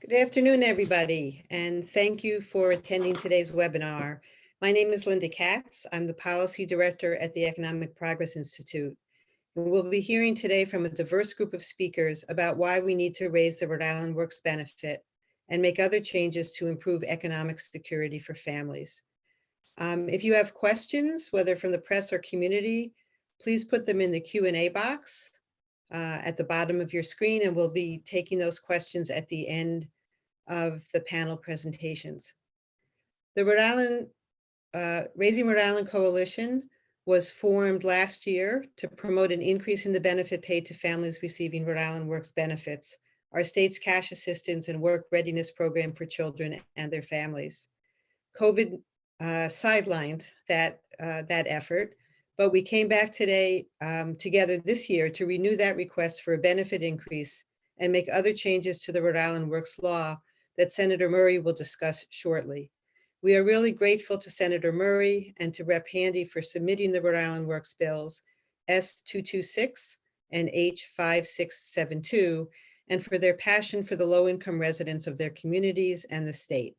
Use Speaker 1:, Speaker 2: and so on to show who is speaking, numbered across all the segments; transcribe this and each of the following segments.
Speaker 1: Good afternoon, everybody, and thank you for attending today's webinar. My name is Linda Katz. I'm the Policy Director at the Economic Progress Institute. And we'll be hearing today from a diverse group of speakers about why we need to raise the Rhode Island Works benefit and make other changes to improve economic security for families. If you have questions, whether from the press or community, please put them in the Q&A box at the bottom of your screen, and we'll be taking those questions at the end of the panel presentations. The Raising Rhode Island Coalition was formed last year to promote an increase in the benefit paid to families receiving Rhode Island Works benefits, our state's cash assistance and work readiness program for children and their families. COVID sidelined that effort, but we came back today together this year to renew that request for a benefit increase and make other changes to the Rhode Island Works law that Senator Murray will discuss shortly. We are really grateful to Senator Murray and to Rep. Handy for submitting the Rhode Island Works bills S226 and H5672, and for their passion for the low-income residents of their communities and the state.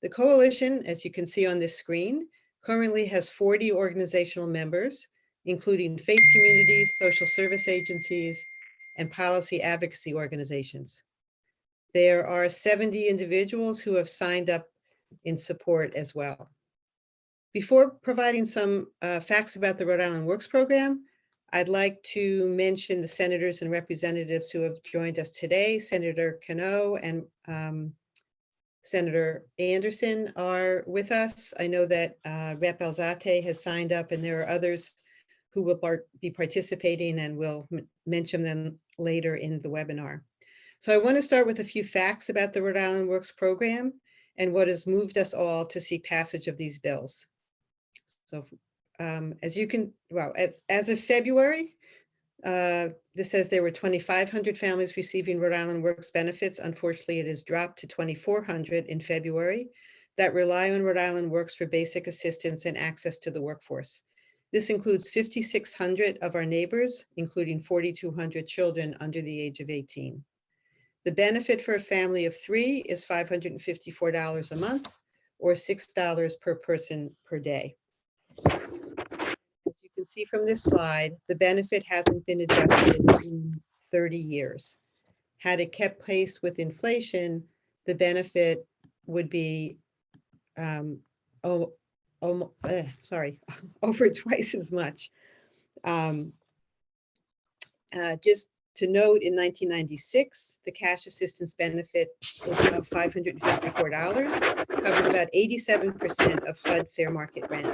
Speaker 1: The coalition, as you can see on this screen, currently has 40 organizational members, including faith communities, social service agencies, and policy advocacy organizations. There are 70 individuals who have signed up in support as well. Before providing some facts about the Rhode Island Works program, I'd like to mention the senators and representatives who have joined us today. Senator Cano and Senator Anderson are with us. I know that Rep. Alzate has signed up, and there are others who will be participating, and we'll mention them later in the webinar. So I want to start with a few facts about the Rhode Island Works program and what has moved us all to seek passage of these bills. So as of February, this says there were 2,500 families receiving Rhode Island Works benefits. Unfortunately, it has dropped to 2,400 in February that rely on Rhode Island Works for basic assistance and access to the workforce. This includes 5,600 of our neighbors, including 4,200 children under the age of 18. The benefit for a family of 3 is $554 a month, or $6 per person per day. As you can see from this slide, the benefit hasn't been adjusted in 30 years. Had it kept pace with inflation, the benefit would be over twice as much. Just to note, in 1996, the cash assistance benefit was about $554, covered about 87% of HUD fair market rent.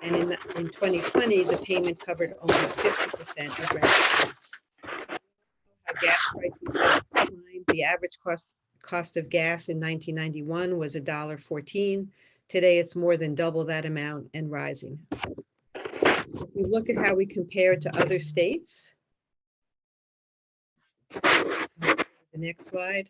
Speaker 1: And in 2020, the payment covered only 50% of rent expense. How gas prices have climbed. The average cost of gas in 1991 was $1.14. Today, it's more than double that amount and rising. If we look at how we compare to other states, the next slide,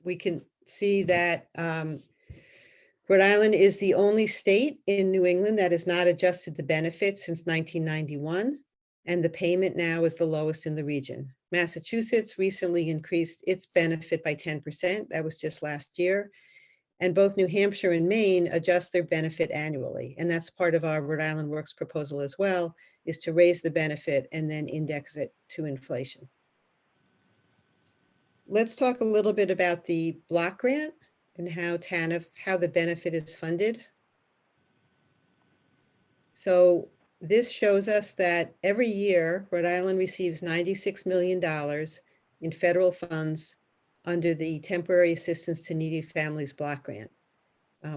Speaker 1: we can see that Rhode Island is the only state in New England that has not adjusted the benefit since 1991, and the payment now is the lowest in the region. Massachusetts recently increased its benefit by 10%. That was just last year. And both New Hampshire and Maine adjust their benefit annually. And that's part of our Rhode Island Works proposal as well, is to raise the benefit and then index it to inflation. Let's talk a little bit about the block grant and how the benefit is funded. So this shows us that every year, Rhode Island receives $96 million in federal funds under the Temporary Assistance to Needy Families Block Grant,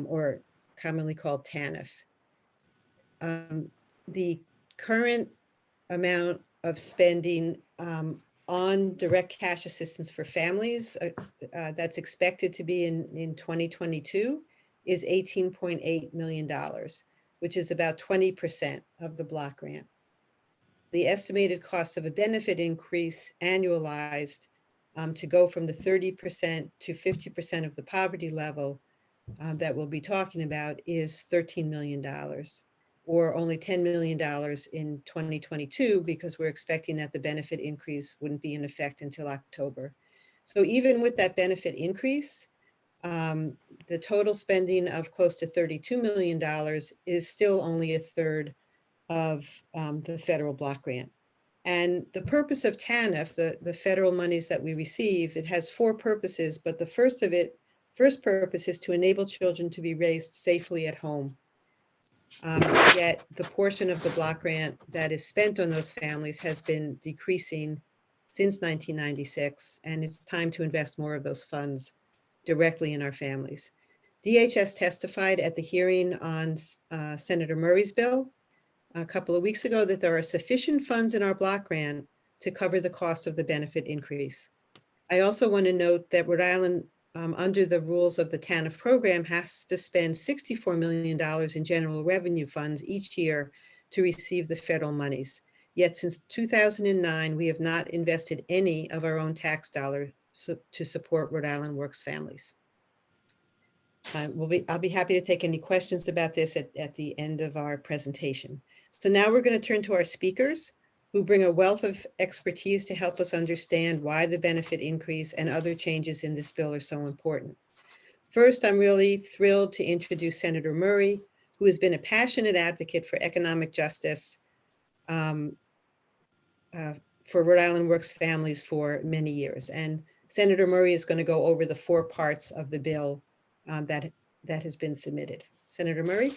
Speaker 1: or commonly called TANF. The current amount of spending on direct cash assistance for families that's expected to be in 2022 is $18.8 million, which is about 20% of the block grant. The estimated cost of a benefit increase annualized to go from the 30% to 50% of the poverty level that we'll be talking about is $13 million. or only $10 million in 2022, because we're expecting that the benefit increase wouldn't be in effect until October. So even with that benefit increase, the total spending of close to $32 million is still only a third of the federal block grant. And the purpose of TANF, the federal monies that we receive, it has four purposes, but the first purpose is to enable children to be raised safely at home. Yet the portion of the block grant that is spent on those families has been decreasing since 1996, and it's time to invest more of those funds directly in our families. DHS testified at the hearing on Senator Murray's bill a couple of weeks ago that there are sufficient funds in our block grant to cover the cost of the benefit increase. I also want to note that Rhode Island, under the rules of the TANF program, has to spend $64 million in general revenue funds each year to receive the federal monies. Yet since 2009, we have not invested any of our own tax dollars to support Rhode Island Works families. I'll be happy to take any questions about this at the end of our presentation. So now we're going to turn to our speakers, who bring a wealth of expertise to help us understand why the benefit increase and other changes in this bill are so important. First, I'm really thrilled to introduce Senator Murray, who has been a passionate advocate for economic justice for Rhode Island Works families for many years. And Senator Murray is going to go over the four parts of the bill that has been submitted. Senator Murray?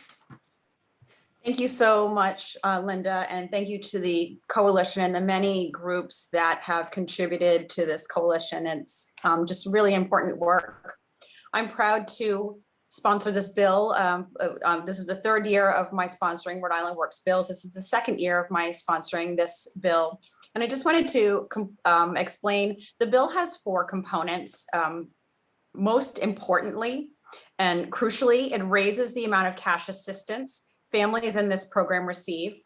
Speaker 2: Thank you so much, Linda, and thank you to the coalition and the many groups that have contributed to this coalition. It's just really important work. I'm proud to sponsor this bill. This is the third year of my sponsoring Rhode Island Works bills. This is the second year of my sponsoring this bill. And I just wanted to explain, the bill has four components. Most importantly, and crucially, it raises the amount of cash assistance families in this program receive.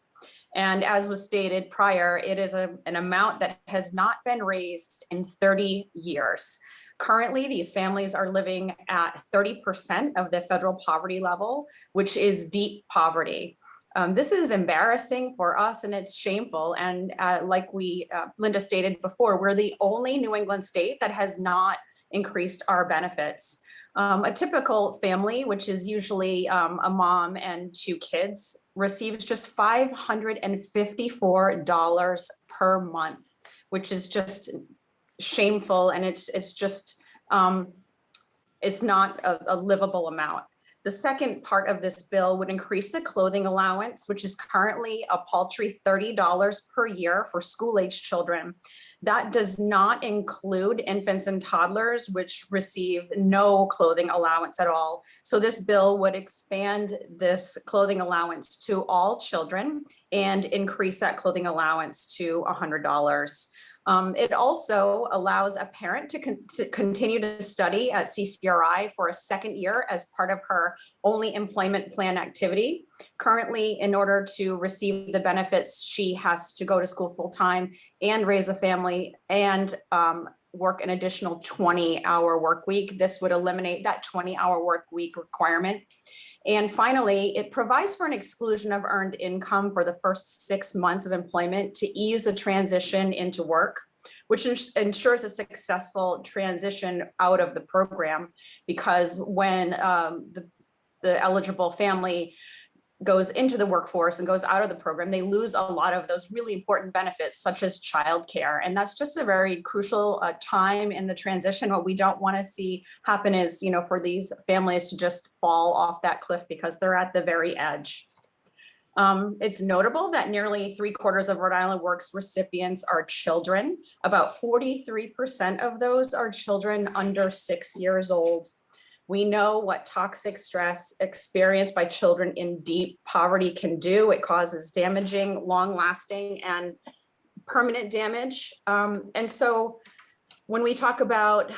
Speaker 2: And as was stated prior, it is an amount that has not been raised in 30 years. Currently, these families are living at 30% of the federal poverty level, which is deep poverty. This is embarrassing for us and it's shameful. And like Linda stated before, we're the only New England state that has not increased our benefits. A typical family, which is usually a mom and two kids, receives just $554 per month, which is just shameful. And it's just, it's not a livable amount. The second part of this bill would increase the clothing allowance, which is currently a paltry $30 per year for school-age children. That does not include infants and toddlers, which receive no clothing allowance at all. So this bill would expand this clothing allowance to all children and increase that clothing allowance to $100. It also allows a parent to continue to study at CCRI for a second year as part of her only employment plan activity. Currently, in order to receive the benefits, she has to go to school full-time and raise a family and work an additional 20-hour work week. This would eliminate that 20-hour work week requirement. And finally, it provides for an exclusion of earned income for the first 6 months of employment to ease the transition into work, which ensures a successful transition out of the program. Because when the eligible family goes into the workforce and goes out of the program, they lose a lot of those really important benefits, such as childcare. And that's just a very crucial time in the transition. What we don't want to see happen is, for these families to just fall off that cliff because they're at the very edge. It's notable that nearly 3/4 of Rhode Island Works recipients are children. About 43% of those are children under 6 years old. We know what toxic stress experienced by children in deep poverty can do. It causes damaging, long-lasting, and permanent damage. And so when we talk about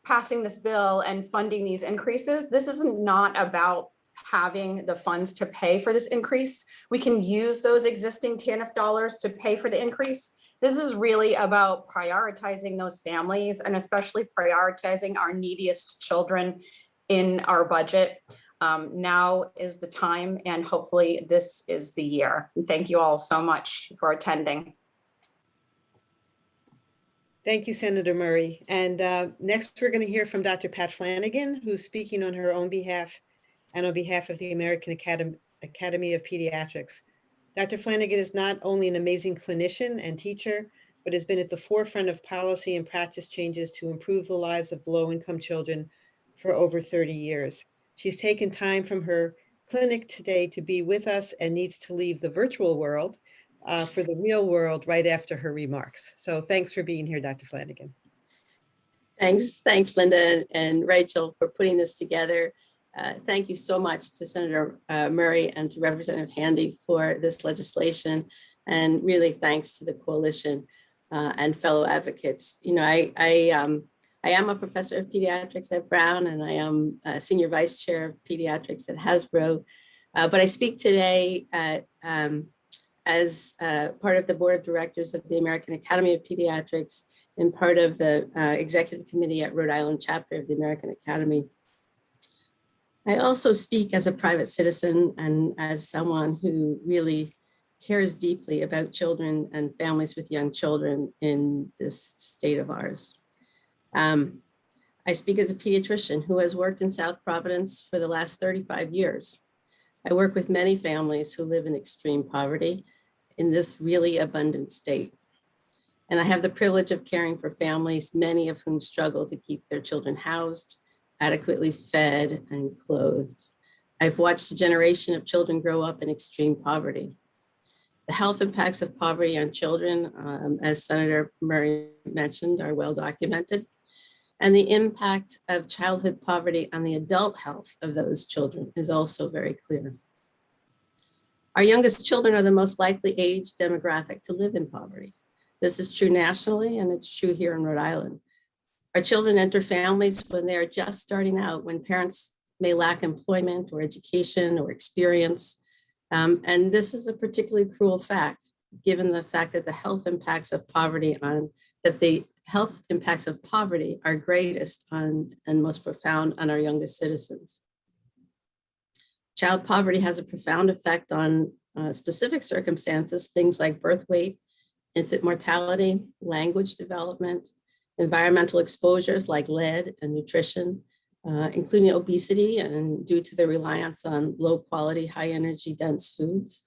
Speaker 2: passing this bill and funding these increases, this is not about having the funds to pay for this increase. We can use those existing TANF dollars to pay for the increase. This is really about prioritizing those families and especially prioritizing our neediest children in our budget. Now is the time, and hopefully this is the year. And thank you all so much for attending.
Speaker 1: Thank you, Senator Murray. And next, we're going to hear from Dr. Pat Flanagan, who's speaking on her own behalf and on behalf of the American Academy of Pediatrics. Dr. Flanagan is not only an amazing clinician and teacher, but has been at the forefront of policy and practice changes to improve the lives of low-income children for over 30 years. She's taken time from her clinic today to be with us and needs to leave the virtual world for the real world right after her remarks. So thanks for being here, Dr. Flanagan.
Speaker 3: Thanks, Linda and Rachel, for putting this together. Thank you so much to Senator Murray and to Representative Handy for this legislation, and really thanks to the coalition and fellow advocates. You know, I am a professor of pediatrics at Brown, and I am a senior vice chair of pediatrics at Hasbro, but I speak today as part of the board of directors of the American Academy of Pediatrics and part of the executive committee at Rhode Island chapter of the American Academy. I also speak as a private citizen and as someone who really cares deeply about children and families with young children in this state of ours. I speak as a pediatrician who has worked in South Providence for the last 35 years. I work with many families who live in extreme poverty in this really abundant state. And I have the privilege of caring for families, many of whom struggle to keep their children housed, adequately fed and clothed. I've watched a generation of children grow up in extreme poverty. The health impacts of poverty on children, as Senator Murray mentioned, are well documented. And the impact of childhood poverty on the adult health of those children is also very clear. Our youngest children are the most likely age demographic to live in poverty. This is true nationally, and it's true here in Rhode Island. Our children enter families when they are just starting out, when parents may lack employment or education or experience. And this is a particularly cruel fact, given the fact that the health impacts of poverty are greatest on and most profound on our youngest citizens. Child poverty has a profound effect on specific circumstances, things like birth weight, infant mortality, language development, environmental exposures like lead and nutrition, including obesity and due to the reliance on low quality, high energy dense foods.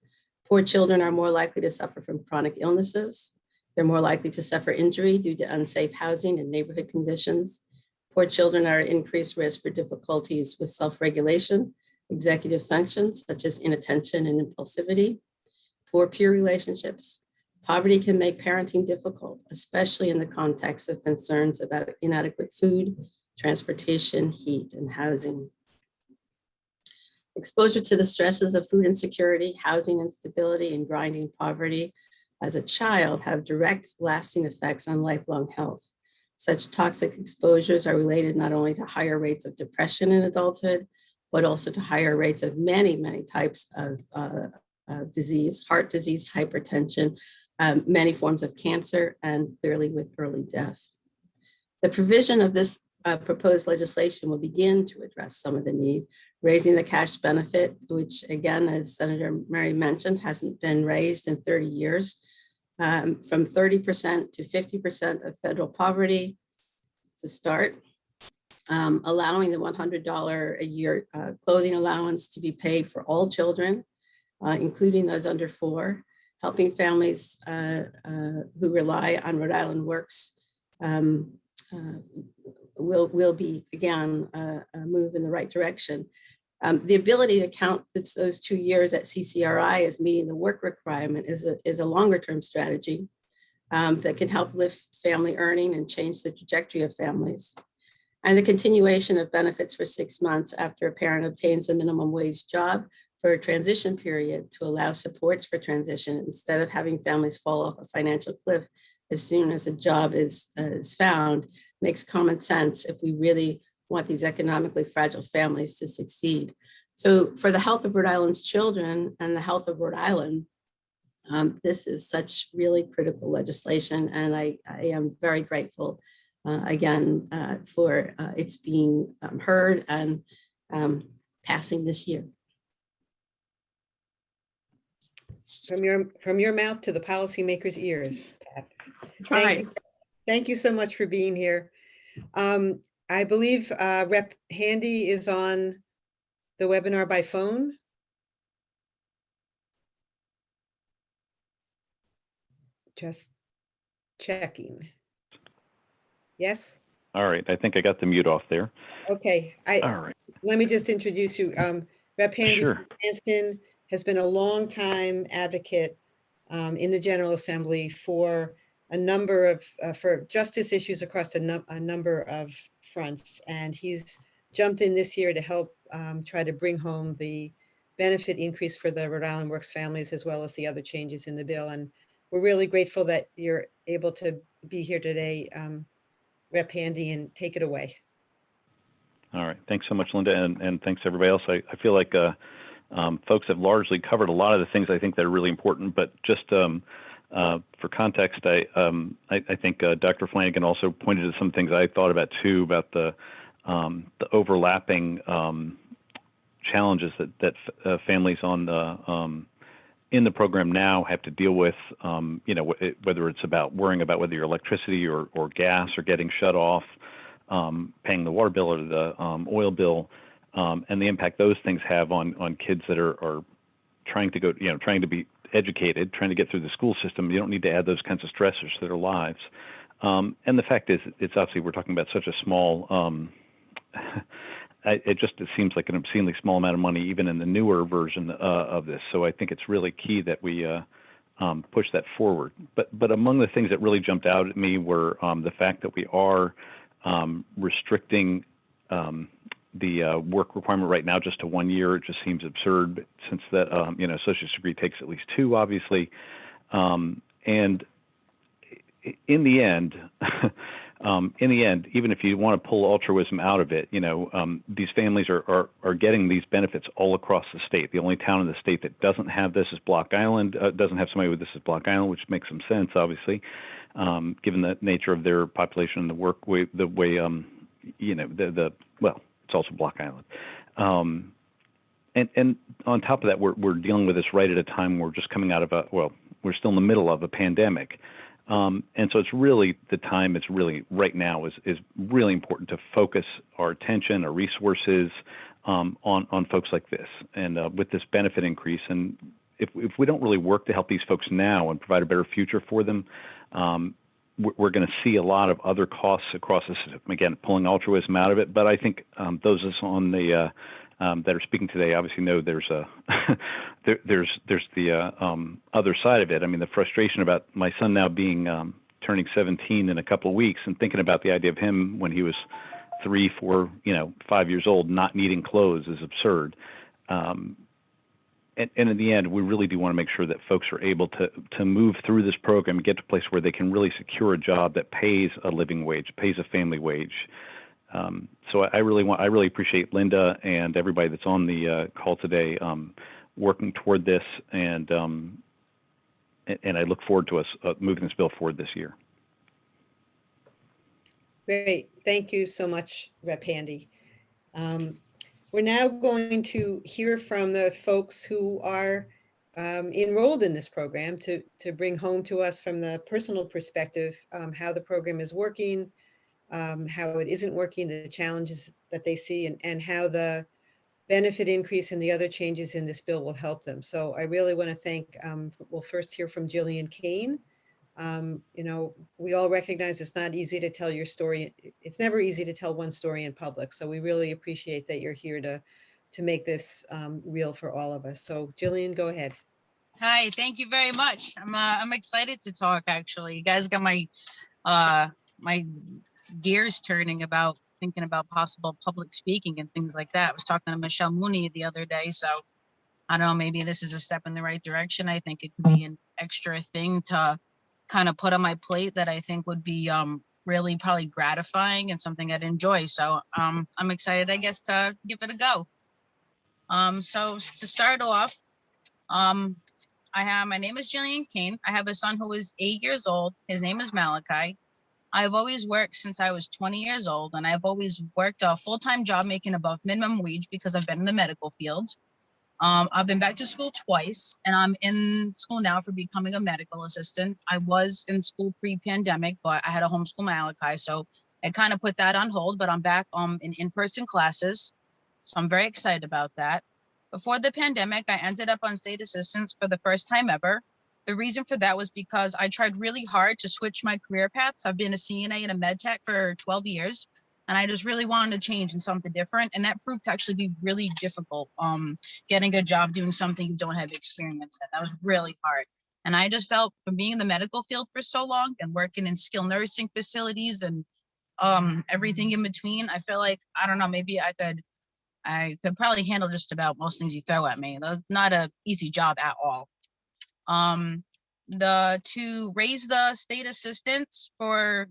Speaker 3: Poor children are more likely to suffer from chronic illnesses. They're more likely to suffer injury due to unsafe housing and neighborhood conditions. Poor children are at increased risk for difficulties with self-regulation, executive functions such as inattention and impulsivity, poor peer relationships. Poverty can make parenting difficult, especially in the context of concerns about inadequate food, transportation, heat, and housing. Exposure to the stresses of food insecurity, housing instability, and grinding poverty as a child have direct, lasting effects on lifelong health. Such toxic exposures are related not only to higher rates of depression in adulthood, but also to higher rates of many, many types of disease, heart disease, hypertension, many forms of cancer, and clearly with early death. The provision of this proposed legislation will begin to address some of the need, raising the cash benefit, which again, as Senator Murray mentioned, hasn't been raised in 30 years, from 30% to 50% of federal poverty to start, allowing the $100 a year clothing allowance to be paid for all children, including those under 4, helping families who rely on Rhode Island Works will be, again, a move in the right direction. The ability to count those 2 years at CCRI as meeting the work requirement is a longer term strategy that can help lift family earning and change the trajectory of families. And the continuation of benefits for 6 months after a parent obtains a minimum wage job for a transition period to allow supports for transition instead of having families fall off a financial cliff as soon as a job is found makes common sense if we really want these economically fragile families to succeed. So for the health of Rhode Island's children and the health of Rhode Island, this is such really critical legislation, and I am very grateful again for its being heard and passing this year.
Speaker 1: From your mouth to the policymakers' ears, Pat.
Speaker 3: Trying.
Speaker 1: Thank you so much for being here. I believe Rep. Handy is on the webinar by phone. Just checking. Yes?
Speaker 4: All right, I think I got the mute off there.
Speaker 1: Okay,
Speaker 4: All right,
Speaker 1: let me just introduce you. Rep. Handy
Speaker 4: sure.
Speaker 1: from Cranston has been a longtime advocate in the General Assembly for a number of, for justice issues across a number of fronts. And he's jumped in this year to help try to bring home the benefit increase for the Rhode Island Works families, as well as the other changes in the bill. And we're really grateful that you're able to be here today, Rep. Handy, and take it away.
Speaker 4: All right, thanks so much, Linda, and thanks everybody else. I feel like folks have largely covered a lot of the things I think that are really important, but just for context, I think Dr. Flanagan also pointed to some things I thought about too, about the overlapping challenges that families on the in the program now have to deal with, you know, whether it's about worrying about whether your electricity or gas are getting shut off, paying the water bill or the oil bill, and the impact those things have on kids that are trying to go, you know, trying to be educated, trying to get through the school system. You don't need to add those kinds of stressors to their lives. And the fact is, it's obviously, we're talking about such a small, it seems like an obscenely small amount of money, even in the newer version of this. So I think it's really key that we push that forward. But among the things that really jumped out at me were the fact that we are restricting the work requirement right now just to 1 year. It just seems absurd since that, you know, associate's degree takes at least 2, obviously. And in the end, even if you want to pull altruism out of it, you know, these families are getting these benefits all across the state. The only town in the state that doesn't have this is Block Island, doesn't have somebody with this is Block Island, which makes some sense, obviously, given the nature of their population and the way, you know, well, it's also Block Island. And on top of that, we're dealing with this right at a time we're just coming out of we're still in the middle of a pandemic. And so it's really the time, it's really right now is really important to focus our attention, our resources on folks like this and with this benefit increase. And if we don't really work to help these folks now and provide a better future for them, we're going to see a lot of other costs across the system. Again, pulling altruism out of it. But I think those of us on the that are speaking today obviously know there's a there's the other side of it. I mean, the frustration about my son now being turning 17 in a couple of weeks and thinking about the idea of him when he was 3, 4, 5 years old, not needing clothes is absurd. And in the end, we really do want to make sure that folks are able to move through this program and get to a place where they can really secure a job that pays a living wage, pays a family wage. So I really appreciate Linda and everybody that's on the call today working toward this, and I look forward to us moving this bill forward this year.
Speaker 1: Great. Thank you so much, Rep. Handy. We're now going to hear from the folks who are enrolled in this program to bring home to us from the personal perspective how the program is working, how it isn't working, the challenges that they see, and how the benefit increase and the other changes in this bill will help them. So I really want to thank, we'll first hear from Jillian Kane. We all recognize it's not easy to tell your story. It's never easy to tell one story in public. So we really appreciate that you're here to make this real for all of us. So Jillian, go ahead.
Speaker 5: Hi, thank you very much. I'm excited to talk, actually. You guys got my my gears turning about thinking about possible public speaking and things like that. I was talking to Michelle Mooney the other day, so I don't know, maybe this is a step in the right direction. I think it could be an extra thing to kind of put on my plate that I think would be really probably gratifying and something I'd enjoy. So I'm excited, I guess, to give it a go. So to start off, my name is Jillian Kane. I have a son who is 8 years old. His name is Malachi. I've always worked since I was 20 years old, and I've always worked a full-time job making above minimum wage because I've been in the medical field. I've been back to school twice, and I'm in school now for becoming a medical assistant. I was in school pre-pandemic, but I had to homeschool my Malachi, so I kind of put that on hold, but I'm back in in-person classes. So I'm very excited about that. Before the pandemic, I ended up on state assistance for the first time ever. The reason for that was because I tried really hard to switch my career paths. I've been a CNA and a med tech for 12 years, and I just really wanted to change in something different. And that proved to actually be really difficult. Getting a job doing something you don't have experience in. That was really hard. And I just felt from being in the medical field for so long and working in skilled nursing facilities and everything in between, I feel like, I don't know, maybe I could probably handle just about most things you throw at me. That's not an easy job at all. To raise the state assistance for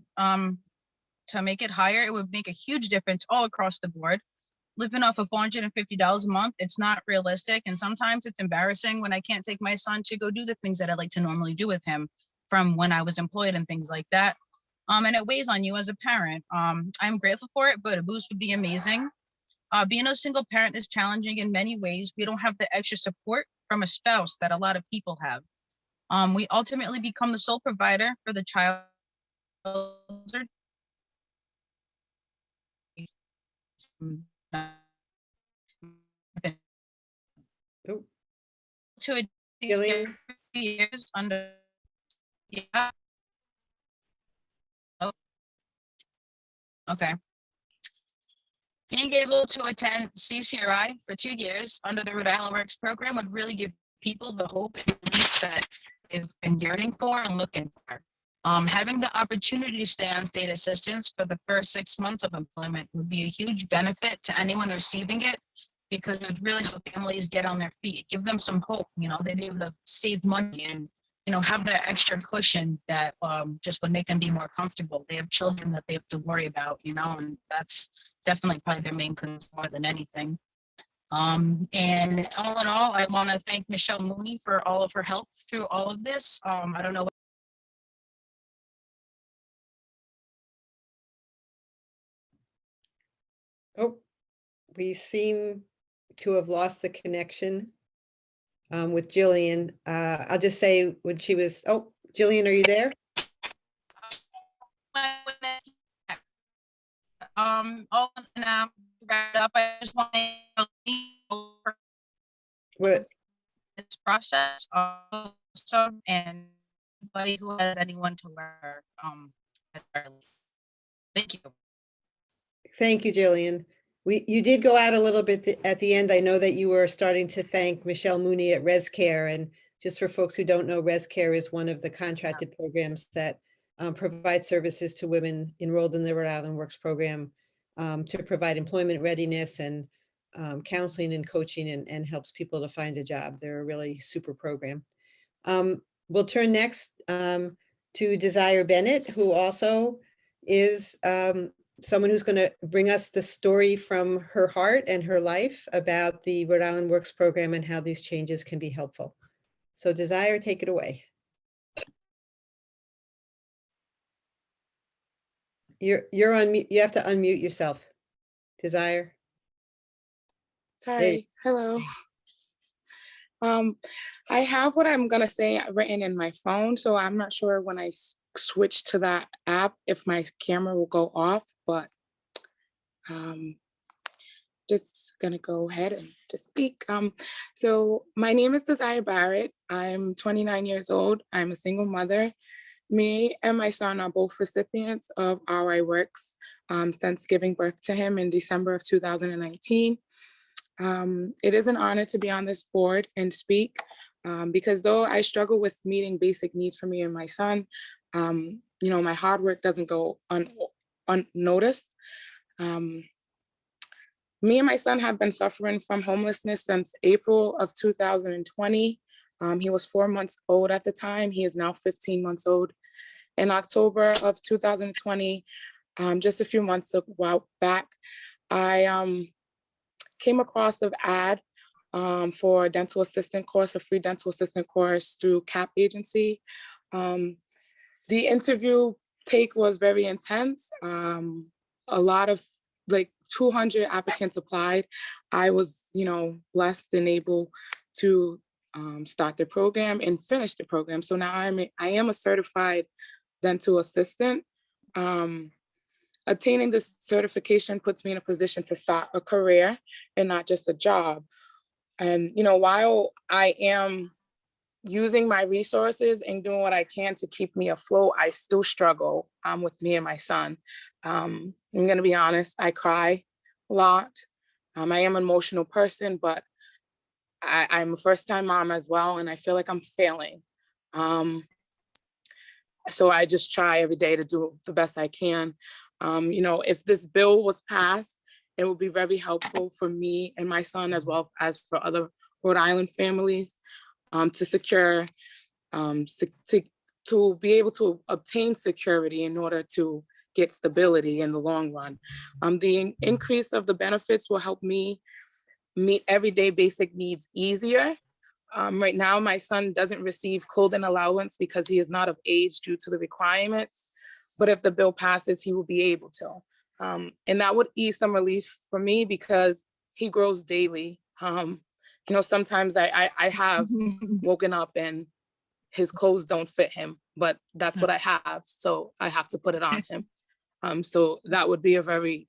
Speaker 5: to make it higher, it would make a huge difference all across the board. Living off of $450 a month, it's not realistic. And sometimes it's embarrassing when I can't take my son to go do the things that I like to normally do with him from when I was employed and things like that. And it weighs on you as a parent. I'm grateful for it, but a boost would be amazing. Being a single parent is challenging in many ways. We don't have the extra support from a spouse that a lot of people have. We ultimately become the sole provider for the child.
Speaker 1: Oh,
Speaker 5: To a
Speaker 1: Gillian,
Speaker 5: years under, yeah. Oh, okay. Being able to attend CCRI for 2 years under the Rhode Island Works program would really give people the hope and belief that they've been yearning for and looking for. Having the opportunity to stay on state assistance for the first 6 months of employment would be a huge benefit to anyone receiving it, because it would really help families get on their feet, give them some hope. They'd be able to save money and have that extra cushion that just would make them be more comfortable. They have children that they have to worry about, and that's definitely probably their main concern more than anything. And all in all, I want to thank Michelle Mooney for all of her help through all of this. I don't know.
Speaker 1: oh, we seem to have lost the connection with Jillian. I'll just say when she was, oh, Jillian, are you there?
Speaker 5: All wrap up. I just want to
Speaker 1: What?
Speaker 5: this process and anybody who has anyone to learn. Thank you.
Speaker 1: Thank you, Jillian. You did go out a little bit at the end. I know that you were starting to thank Michelle Mooney at ResCare. And just for folks who don't know, ResCare is one of the contracted programs that provide services to women enrolled in the Rhode Island Works program to provide employment readiness and counseling and coaching and helps people to find a job. They're a really super program. We'll turn next to Desire Bennett, who also is someone who's going to bring us the story from her heart and her life about the Rhode Island Works program and how these changes can be helpful. So Desire, take it away. You're on mute. You have to unmute yourself. Desire.
Speaker 6: Sorry. Hello. I have what I'm gonna say written in my phone, so I'm not sure when I switch to that app if my camera will go off, but just gonna go ahead and just speak. So my name is Desire Barrett. I'm 29 years old. I'm a single mother. Me and my son are both recipients of RI Works since giving birth to him in December of 2019. It is an honor to be on this board and speak because though I struggle with meeting basic needs for me and my son, my hard work doesn't go unnoticed. Me and my son have been suffering from homelessness since April of 2020. He was 4 months old at the time. He is now 15 months old. In October of 2020, just a few months back, I came across an ad for a dental assistant course, a free dental assistant course through CAP agency. The interview take was very intense. A lot of, like, 200 applicants applied. I was, blessed and able to start the program and finish the program. So now I am a certified dental assistant. Attaining this certification puts me in a position to start a career and not just a job. And, while I am using my resources and doing what I can to keep me afloat, I still struggle with me and my son. I'm going to be honest, I cry a lot. I am an emotional person, but I'm a first-time mom as well, and I feel like I'm failing. So I just try every day to do the best I can. If this bill was passed, it would be very helpful for me and my son, as well as for other Rhode Island families, to secure, to be able to obtain security in order to get stability in the long run. The increase of the benefits will help me meet everyday basic needs easier. Right now, my son doesn't receive clothing allowance because he is not of age due to the requirements. But if the bill passes, he will be able to. And that would ease some relief for me because he grows daily. Sometimes I have woken up and his clothes don't fit him, but that's what I have. So I have to put it on him. So that would be a big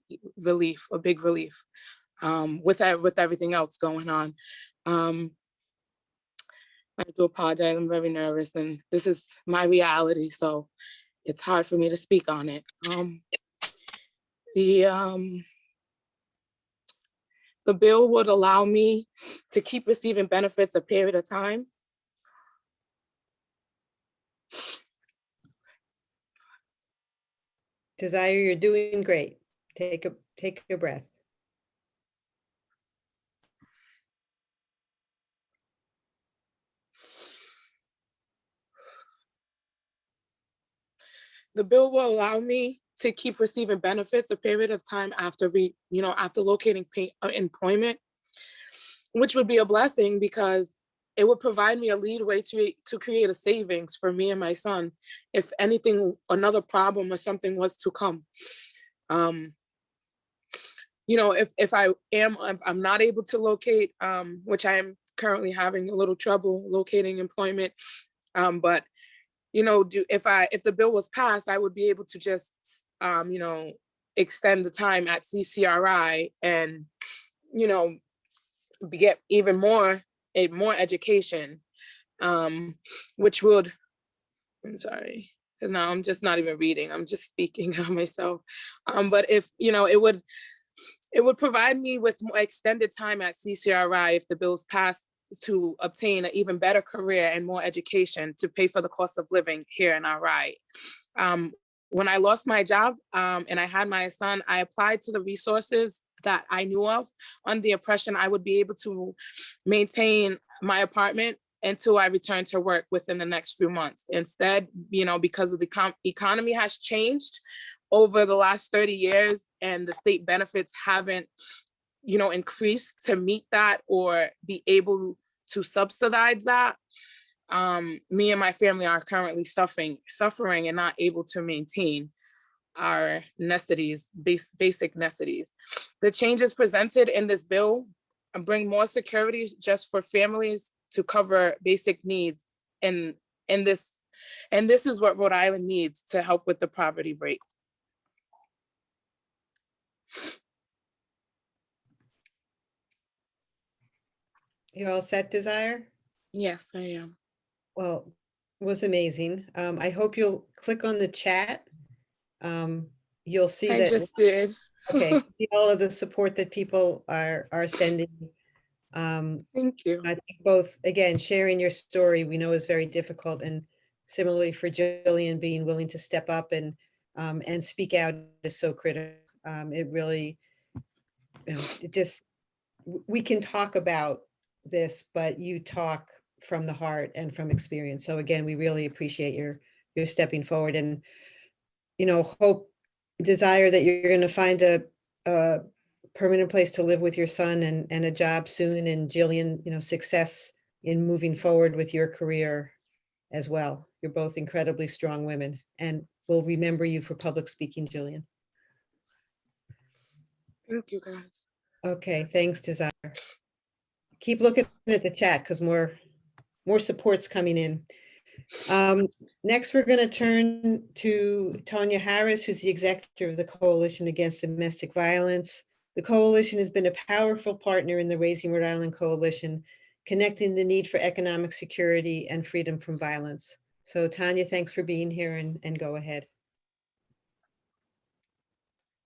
Speaker 6: relief with everything else going on. I do apologize, I'm very nervous, and this is my reality, so it's hard for me to speak on it. The bill would allow me to keep receiving benefits a period of time.
Speaker 1: Desire, you're doing great. Take a breath.
Speaker 6: The bill will allow me to keep receiving benefits a period of time after locating employment, which would be a blessing because it would provide me a leadway to create a savings for me and my son if anything, another problem or something was to come. If I'm not able to locate, which I am currently having a little trouble locating employment, but if the bill was passed, I would be able to just extend the time at CCRI and get even more education, which would, I'm sorry, because now I'm just not even reading, I'm just speaking on myself. But if it would provide me with more extended time at CCRI if the bills passed, to obtain an even better career and more education to pay for the cost of living here in RI. When I lost my job and I had my son, I applied to the resources that I knew of on the impression I would be able to maintain my apartment until I returned to work within the next few months. Instead, because of the economy has changed over the last 30 years and the state benefits haven't increased to meet that or be able to subsidize that, me and my family are currently suffering and not able to maintain our necessities, basic necessities. The changes presented in this bill bring more security just for families to cover basic needs, and this is what Rhode Island needs to help with the poverty rate.
Speaker 1: You all set, Desire?
Speaker 6: Yes, I am.
Speaker 1: Well, it was amazing. I hope you'll click on the chat. You'll see
Speaker 6: I
Speaker 1: that.
Speaker 6: just did.
Speaker 1: Okay, see all of the support that people are sending.
Speaker 6: Thank you.
Speaker 1: I think both, again, sharing your story, we know is very difficult, and similarly for Jillian, being willing to step up and speak out is so critical. It really, we can talk about this, but you talk from the heart and from experience. So again, we really appreciate your stepping forward, and hope, desire that you're going to find a permanent place to live with your son and a job soon. And Jillian, success in moving forward with your career as well. You're both incredibly strong women, and we'll remember you for public speaking, Jillian.
Speaker 6: Thank you, guys.
Speaker 1: Okay, thanks, Desire. Keep looking at the chat because more support's coming in. Next, we're going to turn to Tanya Harris, who's the executive of the Coalition Against Domestic Violence. The coalition has been a powerful partner in the Raising Rhode Island Coalition, connecting the need for economic security and freedom from violence. So Tanya, thanks for being here, and go ahead.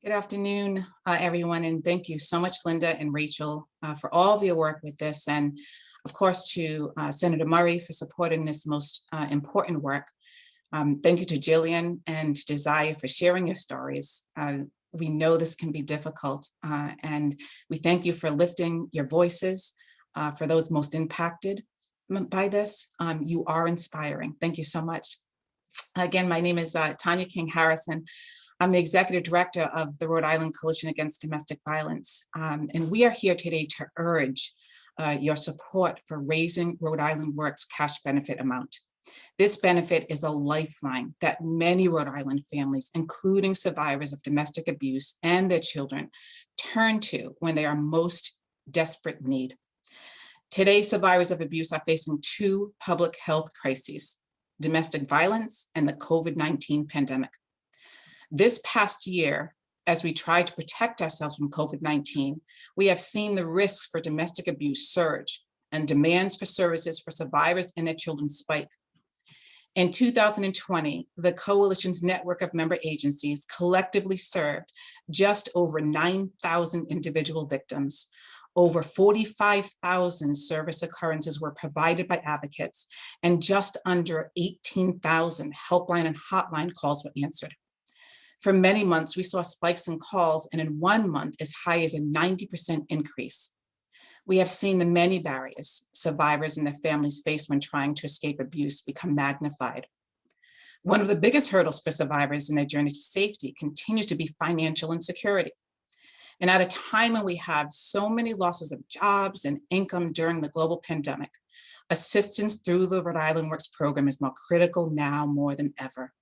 Speaker 7: Good afternoon, everyone, and thank you so much, Linda and Rachel, for all of your work with this, and of course to Senator Murray for supporting this most important work. Thank you to Jillian and Desire for sharing your stories. We know this can be difficult, and we thank you for lifting your voices for those most impacted by this. You are inspiring. Thank you so much. Again, my name is Tanya King Harrison. I'm the executive director of the Rhode Island Coalition Against Domestic Violence. And we are here today to urge your support for raising Rhode Island Works cash benefit amount. This benefit is a lifeline that many Rhode Island families, including survivors of domestic abuse and their children, turn to when they are most desperate need. Today, survivors of abuse are facing two public health crises: domestic violence and the COVID-19 pandemic. This past year, as we try to protect ourselves from COVID-19, we have seen the risks for domestic abuse surge and demands for services for survivors and their children spike. In 2020, the coalition's network of member agencies collectively served just over 9,000 individual victims. Over 45,000 service occurrences were provided by advocates, and just under 18,000 helpline and hotline calls were answered. For many months, we saw spikes in calls, and in 1 month, as high as a 90% increase. We have seen the many barriers survivors and their families face when trying to escape abuse become magnified. One of the biggest hurdles for survivors in their journey to safety continues to be financial insecurity. And at a time when we have so many losses of jobs and income during the global pandemic, assistance through the Rhode Island Works program is more critical now more than ever.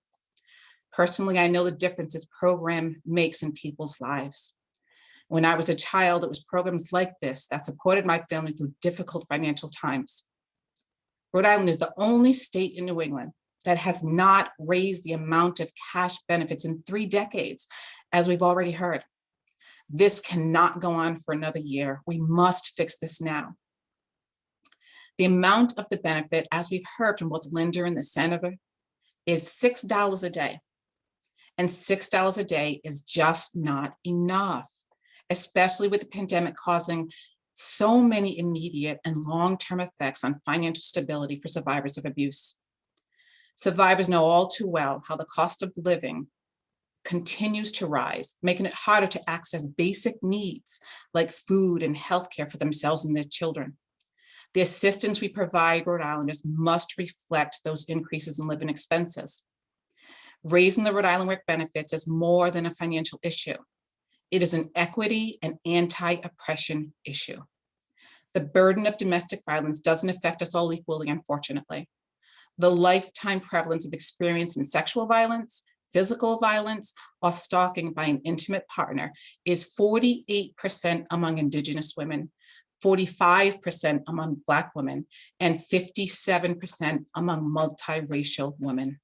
Speaker 7: Personally, I know the difference this program makes in people's lives. When I was a child, it was programs like this that supported my family through difficult financial times. Rhode Island is the only state in New England that has not raised the amount of cash benefits in 3 decades, as we've already heard. This cannot go on for another year. We must fix this now. The amount of the benefit, as we've heard from both Linda and the senator, is $6 a day. And $6 a day is just not enough, especially with the pandemic causing so many immediate and long-term effects on financial stability for survivors of abuse. Survivors know all too well how the cost of living continues to rise, making it harder to access basic needs like food and healthcare for themselves and their children. The assistance we provide Rhode Islanders must reflect those increases in living expenses. Raising the Rhode Island Work benefits is more than a financial issue. It is an equity and anti-oppression issue. The burden of domestic violence doesn't affect us all equally, unfortunately. The lifetime prevalence of experience in sexual violence, physical violence, or stalking by an intimate partner is 48% among Indigenous women, 45% among Black women, and 57% among multiracial women.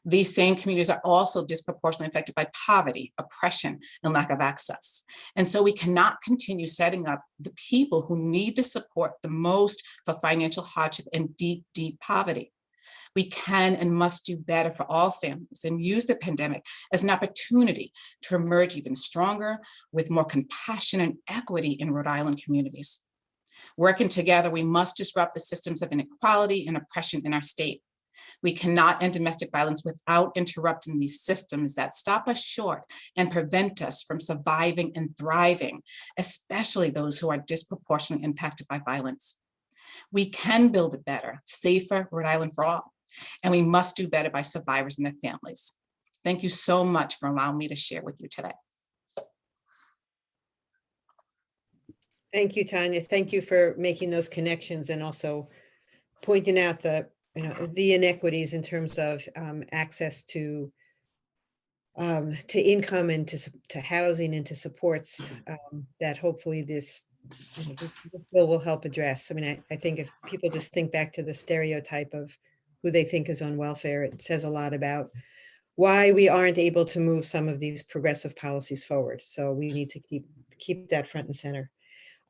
Speaker 7: These same communities are also disproportionately affected by poverty, oppression, and lack of access. And so we cannot continue setting up the people who need the support the most for financial hardship and deep, deep poverty. We can and must do better for all families and use the pandemic as an opportunity to emerge even stronger with more compassion and equity in Rhode Island communities. Working together, we must disrupt the systems of inequality and oppression in our state. We cannot end domestic violence without interrupting these systems that stop us short and prevent us from surviving and thriving, especially those who are disproportionately impacted by violence. We can build a better, safer Rhode Island for all, and we must do better by survivors and their families. Thank you so much for allowing me to share with you today.
Speaker 1: Thank you, Tanya. Thank you for making those connections and also pointing out the the inequities in terms of access to income and to housing and to supports that hopefully this bill will help address. I mean, I think if people just think back to the stereotype of who they think is on welfare, it says a lot about why we aren't able to move some of these progressive policies forward. So we need to keep that front and center.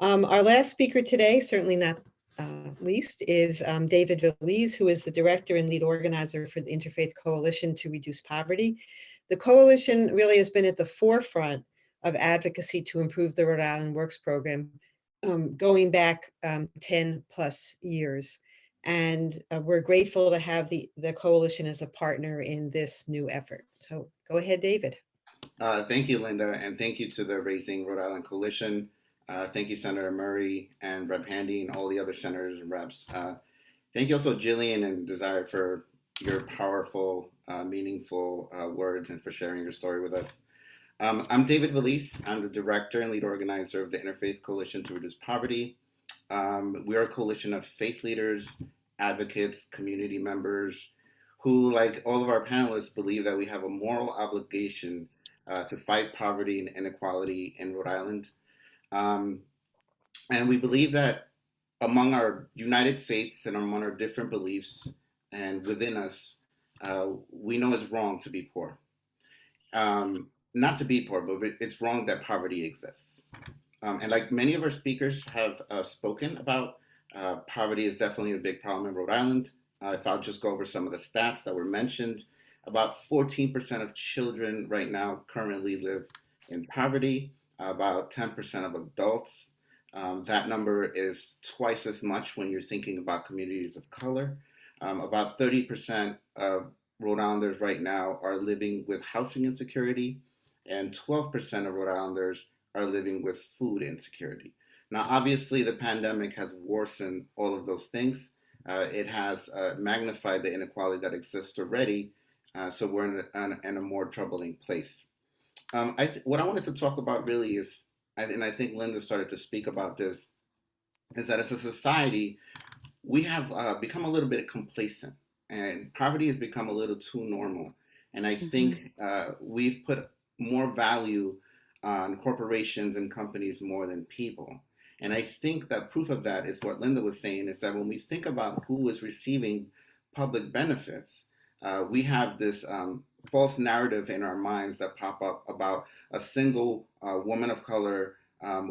Speaker 1: Our last speaker today, certainly not least, is David Veliz, who is the director and lead organizer for the Interfaith Coalition to Reduce Poverty. The coalition really has been at the forefront of advocacy to improve the Rhode Island Works program going back 10 plus years. And we're grateful to have the coalition as a partner in this new effort. So go ahead, David.
Speaker 8: Thank you, Linda, and thank you to the Raising Rhode Island Coalition. Thank you, Senator Murray and Rep. Handy and all the other senators and reps. Thank you also, Jillian and Desire, for your powerful, meaningful words and for sharing your story with us. I'm David Veliz. I'm the director and lead organizer of the Interfaith Coalition to Reduce Poverty. We are a coalition of faith leaders, advocates, community members, who, like all of our panelists, believe that we have a moral obligation to fight poverty and inequality in Rhode Island. And we believe that among our united faiths and among our different beliefs and within us, we know it's wrong to be poor. Not to be poor, but it's wrong that poverty exists. And like many of our speakers have spoken about, poverty is definitely a big problem in Rhode Island. If I'll just go over some of the stats that were mentioned, about 14% of children right now currently live in poverty, about 10% of adults. That number is twice as much when you're thinking about communities of color. About 30% of Rhode Islanders right now are living with housing insecurity, and 12% of Rhode Islanders are living with food insecurity. Now, obviously, the pandemic has worsened all of those things. It has magnified the inequality that exists already, so we're in a more troubling place. What I wanted to talk about really is, and I think Linda started to speak about this, is that as a society, we have become a little bit complacent, and poverty has become a little too normal. And I think we've put more value on corporations and companies more than people. And I think that proof of that is what Linda was saying, is that when we think about who is receiving public benefits, we have this false narrative in our minds that pop up about a single woman of color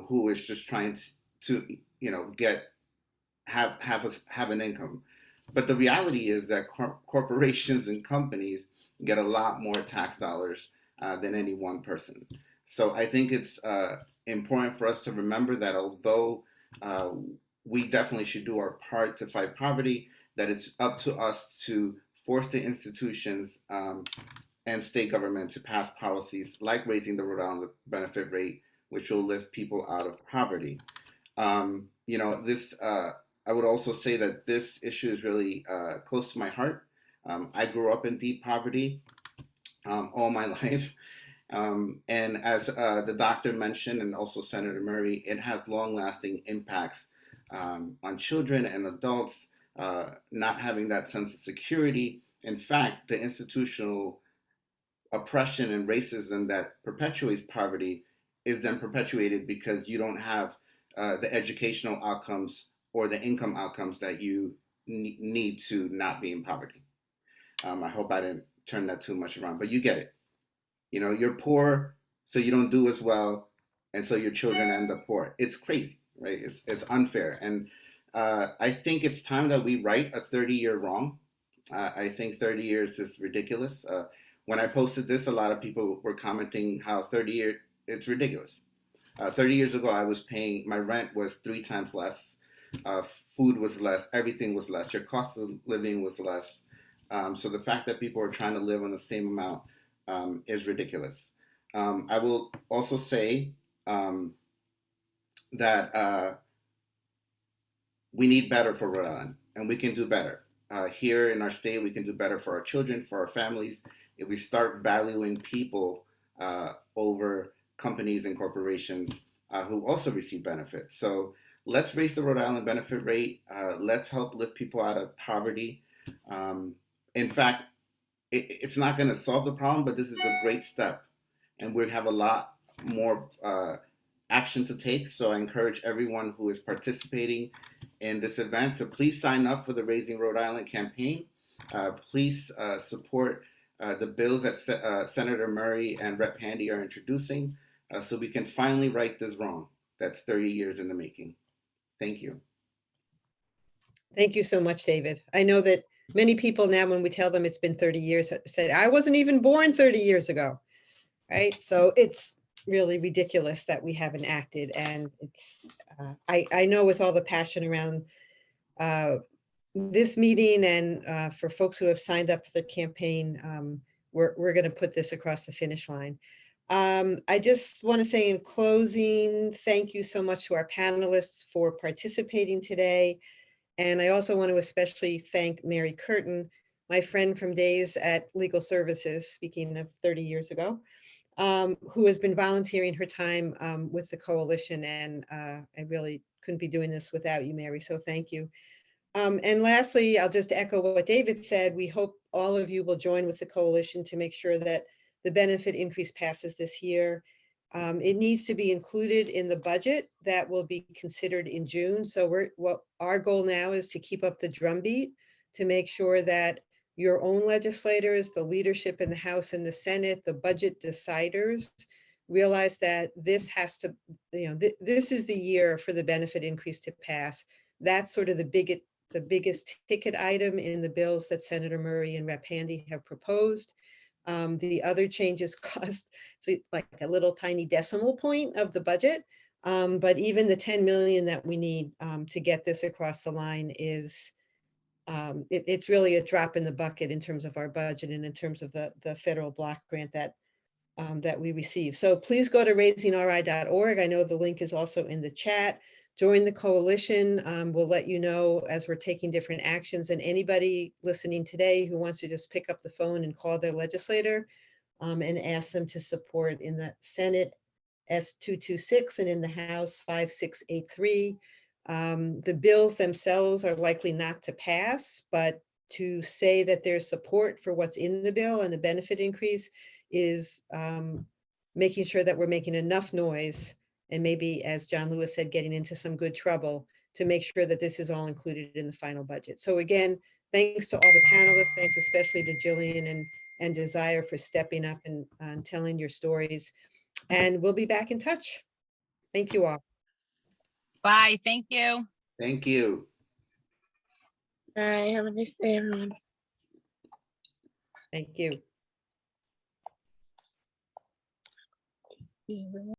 Speaker 8: who is just trying to have an income. But the reality is that corporations and companies get a lot more tax dollars than any one person. So I think it's important for us to remember that although we definitely should do our part to fight poverty, that it's up to us to force the institutions and state government to pass policies like raising the Rhode Island benefit rate, which will lift people out of poverty. I would also say that this issue is really close to my heart. I grew up in deep poverty all my life. And as the doctor mentioned, and also Senator Murray, it has long-lasting impacts on children and adults, not having that sense of security. In fact, the institutional oppression and racism that perpetuates poverty is then perpetuated because you don't have the educational outcomes or the income outcomes that you need to not be in poverty. I hope I didn't turn that too much around, but you get it. You're poor, so you don't do as well, and so your children end up poor. It's crazy, right? It's unfair. And I think it's time that we right a 30-year wrong. I think 30 years is ridiculous. When I posted this, a lot of people were commenting how 30 years, it's ridiculous. 30 years ago, my rent was 3 times less. Food was less, everything was less. Your cost of living was less. So the fact that people are trying to live on the same amount is ridiculous. I will also say that we need better for Rhode Island, and we can do better. Here in our state, we can do better for our children, for our families, if we start valuing people over companies and corporations who also receive benefits. So let's raise the Rhode Island benefit rate. Let's help lift people out of poverty. In fact, it's not going to solve the problem, but this is a great step, and we have a lot more action to take. So I encourage everyone who is participating in this event to please sign up for the Raising Rhode Island campaign. Please support the bills that Senator Murray and Rep. Handy are introducing, so we can finally right this wrong that's 30 years in the making. Thank you.
Speaker 1: Thank you so much, David. I know that many people now, when we tell them it's been 30 years, say, I wasn't even born 30 years ago, right? So it's really ridiculous that we haven't acted. And it's, I know with all the passion around this meeting and for folks who have signed up for the campaign, we're going to put this across the finish line. I just want to say in closing, thank you so much to our panelists for participating today. And I also want to especially thank Mary Curtin, my friend from days at Legal Services, speaking of 30 years ago, who has been volunteering her time with the coalition. And I really couldn't be doing this without you, Mary. So thank you. And lastly, I'll just echo what David said. We hope all of you will join with the coalition to make sure that the benefit increase passes this year. It needs to be included in the budget that will be considered in June. So what our goal now is to keep up the drumbeat to make sure that your own legislators, the leadership in the House and the Senate, the budget deciders realize that this has to, this is the year for the benefit increase to pass. That's sort of the biggest ticket item in the bills that Senator Murray and Rep. Handy have proposed. The other changes cost like a little tiny decimal point of the budget. But even the 10 million that we need to get this across the line is, it's really a drop in the bucket in terms of our budget and in terms of the federal block grant that we receive. So please go to raisingri.org. I know the link is also in the chat. Join the coalition. We'll let you know as we're taking different actions, and anybody listening today who wants to just pick up the phone and call their legislator and ask them to support in the Senate S226 and in the House 5683. The bills themselves are likely not to pass, but to say that there's support for what's in the bill and the benefit increase is making sure that we're making enough noise, and maybe, as John Lewis said, getting into some good trouble to make sure that this is all included in the final budget. So again, thanks to all the panelists, thanks especially to Jillian and Desire for stepping up and telling your stories. And we'll be back in touch. Thank you all.
Speaker 5: Bye. Thank you.
Speaker 8: Thank you.
Speaker 6: Bye. Have a nice day, everyone.
Speaker 1: Thank you.